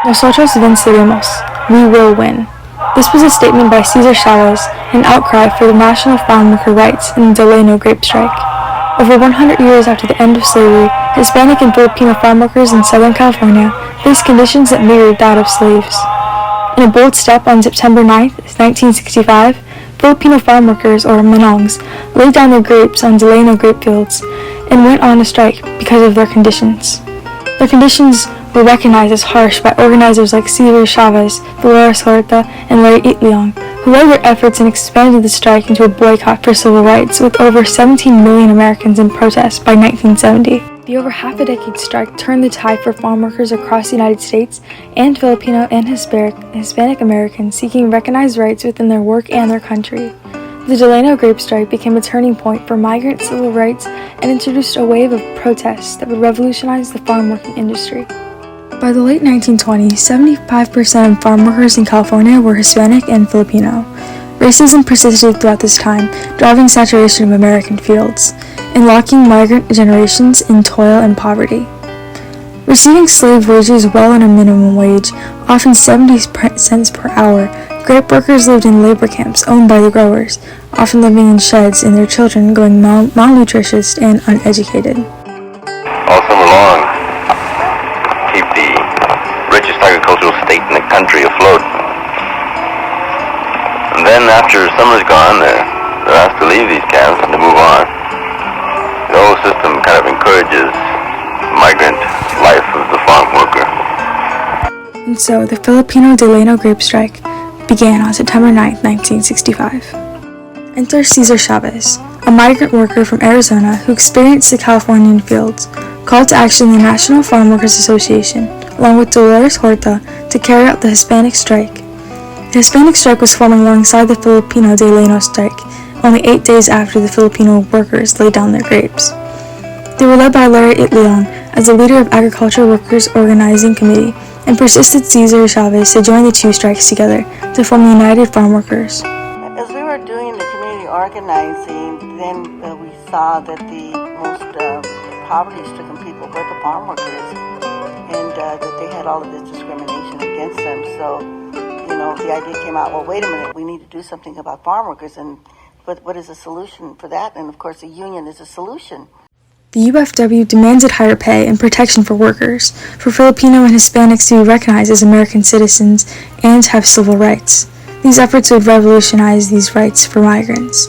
Nosotros venceremos. We will win. This was a statement by Cesar Chavez, an outcry for the national farm worker rights in the Delano grape strike. Over 100 years after the end of slavery, Hispanic and Filipino farm workers in Southern California faced conditions that mirrored that of slaves. In a bold step on September 9, 1965, Filipino farm workers, or manongs, laid down their grapes on Delano grape fields and went on a strike because of their conditions. Their conditions were recognized as harsh by organizers like Cesar Chavez, Dolores Huerta, and Larry Itliong, who led their efforts and expanded the strike into a boycott for civil rights, with over 17 million Americans in protest by 1970. The over half-a-decade strike turned the tide for farm workers across the United States and Filipino and Hispanic Americans seeking recognized rights within their work and their country. The Delano grape strike became a turning point for migrant civil rights and introduced a wave of protests that would revolutionize the farm working industry. By the late 1920s, 75% of farm workers in California were Hispanic and Filipino. Racism persisted throughout this time, driving saturation of American fields, and locking migrant generations in toil and poverty. Receiving slave wages well under minimum wage, often 70 cents per hour, grape workers lived in labor camps owned by the growers, often living in sheds and their children going malnutritious and uneducated. All summer long, keep the richest agricultural state in the country afloat. And then after summer's gone, they're asked to leave these camps and to move on. The whole system kind of encourages migrant life of the farm worker. And so the Filipino Delano grape strike began on September 9, 1965. Enter Cesar Chavez, a migrant worker from Arizona who experienced the Californian fields, called to action the National Farm Workers Association, along with Dolores Huerta, to carry out the Hispanic strike. The Hispanic strike was forming alongside the Filipino Delano strike, only 8 days after the Filipino workers laid down their grapes. They were led by Larry Itliong as the leader of Agriculture Workers Organizing Committee, and persisted Cesar Chavez to join the two strikes together to form the United Farm Workers. As we were doing the community organizing, then we saw that the most poverty-stricken people were the farm workers, and that they had all of this discrimination against them. So, the idea came out, well, wait a minute, we need to do something about farm workers, and what is the solution for that? And of course, the union is a solution. The UFW demanded higher pay and protection for workers, for Filipino and Hispanics to be recognized as American citizens and have civil rights. These efforts would revolutionize these rights for migrants.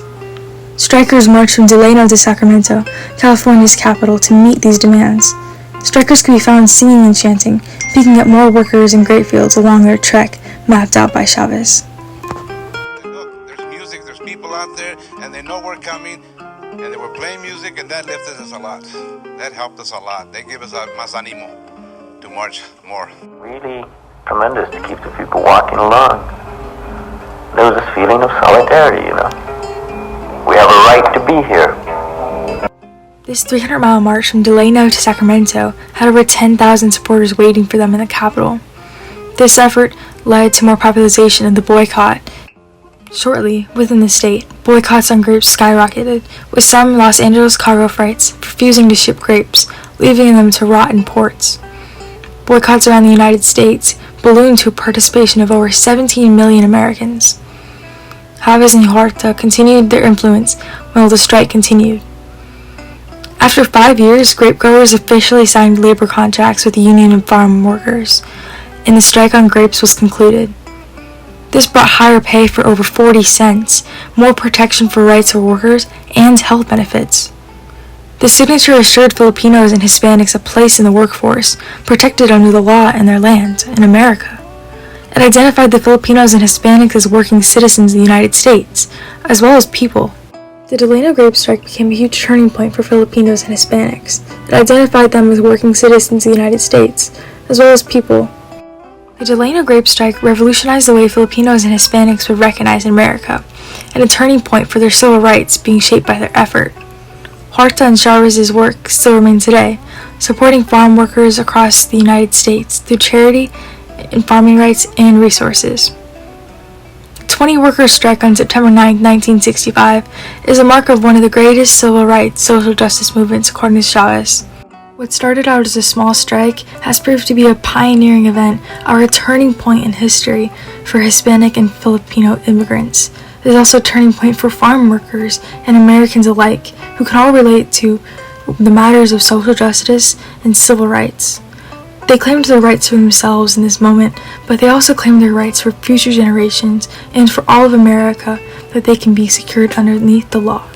Strikers marched from Delano to Sacramento, California's capital, to meet these demands. Strikers could be found singing and chanting, picking up more workers in grape fields along their trek mapped out by Chavez. Look, there's music, there's people out there, and they know we're coming. And they were playing music, and that lifted us a lot. That helped us a lot. They gave us más ánimo to march more. Really tremendous to keep the people walking along. There was this feeling of solidarity, We have a right to be here. This 300-mile march from Delano to Sacramento had over 10,000 supporters waiting for them in the capital. This effort led to more popularization of the boycott. Shortly, within the state, boycotts on grapes skyrocketed, with some Los Angeles cargo freights refusing to ship grapes, leaving them to rot in ports. Boycotts around the United States ballooned to a participation of over 17 million Americans. Chavez and Huerta continued their influence while the strike continued. After 5 years, grape growers officially signed labor contracts with the Union of Farm Workers, and the strike on grapes was concluded. This brought higher pay for over 40 cents, more protection for rights for workers, and health benefits. The signature assured Filipinos and Hispanics a place in the workforce, protected under the law and their land in America. It identified the Filipinos and Hispanics as working citizens of the United States, as well as people. The Delano grape strike became a huge turning point for Filipinos and Hispanics. It identified them as working citizens of the United States, as well as people. The Delano grape strike revolutionized the way Filipinos and Hispanics were recognized in America, and a turning point for their civil rights being shaped by their effort. Huerta and Chavez's work still remains today, supporting farm workers across the United States through charity and farming rights and resources. The 20-worker strike on September 9, 1965 is a mark of one of the greatest civil rights social justice movements according to Chavez. What started out as a small strike has proved to be a pioneering event, or a turning point in history for Hispanic and Filipino immigrants. It is also a turning point for farm workers and Americans alike, who can all relate to the matters of social justice and civil rights. They claimed their rights for themselves in this moment, but they also claim their rights for future generations and for all of America, that they can be secured underneath the law.